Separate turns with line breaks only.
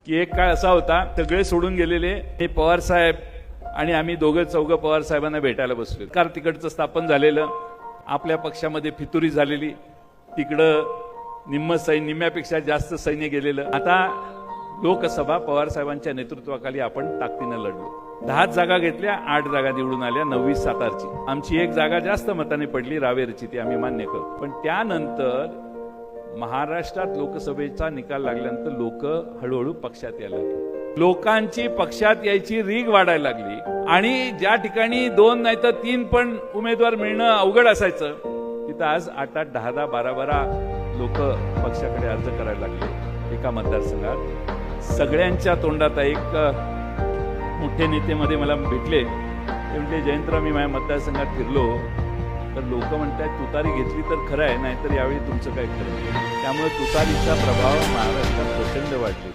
की एक काळ असा होता, सगळे सोडून गेलेले हे पवार साहेब आणि आम्ही दोघं चौघं पवार साहेबांना भेटायला बसलो. कार तिकडचं स्थापन झालेलं, आपल्या पक्षामध्ये फितुरी झालेली, तिकडं निम्म्यापेक्षा जास्त सैन्य गेलेलं. आता लोकसभा पवार साहेबांच्या नेतृत्वाखाली आपण ताकदीनं लढलो. 10 जागा घेतल्या, 8 जागा निवडून आल्या, 29 सातारची. आमची एक जागा जास्त मताने पडली, रावेरची, ती आम्ही मान्य करतो. पण त्यानंतर महाराष्ट्रात लोकसभेचा निकाल लागल्यानंतर लोक हळूहळू पक्षात यायला लागली. लोकांची पक्षात यायची रीग वाढायला लागली आणि ज्या ठिकाणी 2 नाही तर 3 पण उमेदवार मिळणं अवघड असायचं, तिथं आज 8-8, 10-10, 12-12 लोक पक्षाकडे अर्ज करायला लागले. एका मतदारसंघात सगळ्यांच्या तोंडात एक मोठे नेते मध्ये मला भेटले, ते म्हणले, जयंतराव, मी माझ्या मतदारसंघात फिरलो तर लोक म्हणतात तुतारी घेतली तर खरं आहे, नाहीतर यावेळी तुमचं काय खरं. त्यामुळे तुतारीचा प्रभाव महाराष्ट्रात प्रचंड वाढला.